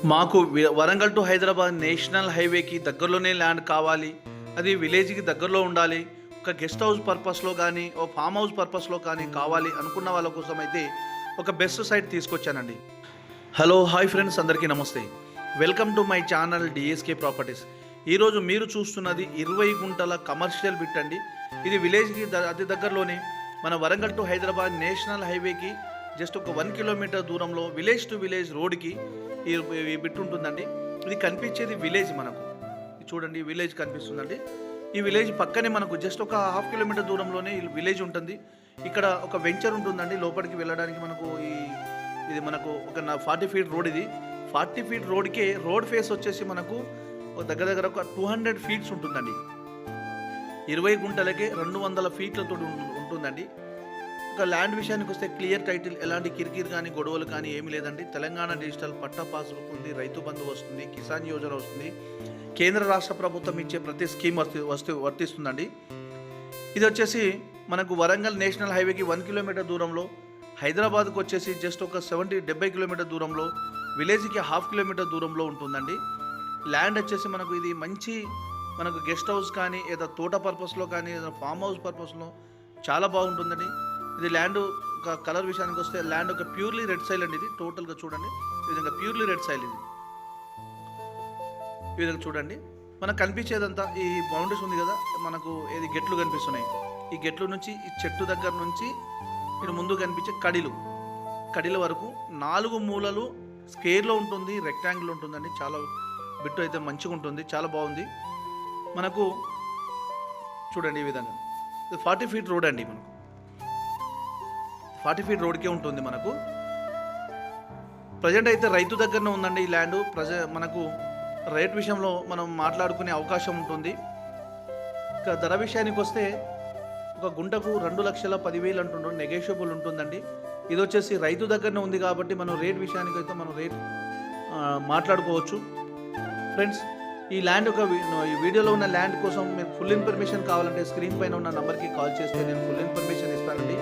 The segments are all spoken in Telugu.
మాకు వరంగల్ టు హైదరాబాద్ నేషనల్ హైవేకి దగ్గరలోనే ల్యాండ్ కావాలి, అది విలేజ్కి దగ్గరలో ఉండాలి, ఒక గెస్ట్ హౌస్ పర్పస్లో కానీ ఓ ఫామ్ హౌస్ పర్పస్లో కానీ కావాలి అనుకున్న వాళ్ళ కోసం అయితే ఒక బెస్ట్ సైట్ తీసుకొచ్చానండి. హలో హాయ్ ఫ్రెండ్స్, అందరికీ నమస్తే. Welcome to my channel DSK properties. ఈరోజు మీరు చూస్తున్నది 20 గుంటల కమర్షియల్ బిట్ అండి. ఇది విలేజ్కి అతి దగ్గరలోనే మన వరంగల్ టు హైదరాబాద్ నేషనల్ హైవేకి జస్ట్ ఒక 1 కిలోమీటర్ దూరంలో విలేజ్ టు విలేజ్ రోడ్కి ఈ బిట్ ఉంటుందండి. ఇది కనిపించేది విలేజ్, మనకు చూడండి విలేజ్ కనిపిస్తుందండి. ఈ విలేజ్ పక్కనే మనకు జస్ట్ ఒక 1/2 కిలోమీటర్ దూరంలోనే ఈ విలేజ్ ఉంటుంది. ఇక్కడ ఒక వెంచర్ ఉంటుందండి. లోపలికి వెళ్ళడానికి మనకు ఇది మనకు ఒక 40 ఫీట్ రోడ్. ఇది 40 ఫీట్ రోడ్కే రోడ్ ఫేస్ వచ్చేసి మనకు దగ్గర దగ్గర ఒక 200 ఫీట్స్ ఉంటుందండి. 20 గుంటలకే 200 ఫీట్లతో ఉంటుందండి. ఒక ల్యాండ్ విషయానికి వస్తే క్లియర్ టైటిల్, ఎలాంటి కిరికిరి కానీ గొడవలు కానీ ఏమీ లేదండి. తెలంగాణ డిజిటల్ పట్టా పాస్బుక్ ఉంది, రైతు బంధు వస్తుంది, కిసాన్ యోజన వస్తుంది, కేంద్ర రాష్ట్ర ప్రభుత్వం ఇచ్చే ప్రతి స్కీమ్ వర్తిస్తుందండి. ఇది వచ్చేసి మనకు వరంగల్ నేషనల్ హైవేకి 1 కిలోమీటర్ దూరంలో, హైదరాబాద్కు వచ్చేసి జస్ట్ ఒక 70 కిలోమీటర్ దూరంలో, విలేజ్కి 1/2 కిలోమీటర్ దూరంలో ఉంటుందండి. ల్యాండ్ వచ్చేసి మనకు ఇది మంచి మనకు గెస్ట్ హౌస్ కానీ ఏదో తోట పర్పస్లో కానీ ఏదైనా ఫామ్ హౌస్ పర్పస్లో చాలా బాగుంటుందండి. ఇది ల్యాండ్ కలర్ విషయానికి వస్తే ల్యాండ్ ఒక ప్యూర్లీ రెడ్ సైల్ అండి. ఇది టోటల్గా చూడండి, ఈ విధంగా ప్యూర్లీ రెడ్ సైల్. ఇది ఈ విధంగా చూడండి, మనకు కనిపించేదంతా ఈ బౌండరీస్ ఉంది కదా, మనకు ఏది గెట్లు కనిపిస్తున్నాయి. ఈ గెట్లు నుంచి ఈ చెట్టు దగ్గర నుంచి ఇటు ముందు కనిపించే కడిల వరకు 4 మూలలు స్క్వేర్లో ఉంటుంది, రెక్టాంగిల్ ఉంటుందండి. చాలా బిట్టు అయితే మంచిగా ఉంటుంది, చాలా బాగుంది. మనకు చూడండి ఈ విధంగా 40 ఫీట్ రోడ్ అండి. మనకు 40 ఫీట్ రోడ్కే ఉంటుంది. మనకు ప్రజెంట్ అయితే రైతు దగ్గరనే ఉందండి ఈ ల్యాండ్. మనకు రేట్ విషయంలో మనం మాట్లాడుకునే అవకాశం ఉంటుంది. ఇక ధర విషయానికి వస్తే ఒక గుంటకు 2,10,000 అంటున్నారు, నెగోషియబుల్ ఉంటుందండి. ఇది వచ్చేసి రైతు దగ్గరనే ఉంది కాబట్టి మనం రేట్ విషయానికి అయితే మనం రేట్ మాట్లాడుకోవచ్చు. ఫ్రెండ్స్, ఈ ల్యాండ్ ఈ వీడియోలో ఉన్న ల్యాండ్ కోసం మీరు ఫుల్ ఇన్ఫర్మేషన్ కావాలంటే స్క్రీన్ పైన ఉన్న నెంబర్కి కాల్ చేస్తే నేను ఫుల్ ఇన్ఫర్మేషన్ ఇస్తానండి.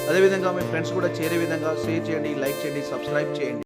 అదేవిధంగా మీ ఫ్రెండ్స్ కూడా చేరే విధంగా షేర్ చేయండి, లైక్ చేయండి, సబ్స్క్రైబ్ చేయండి.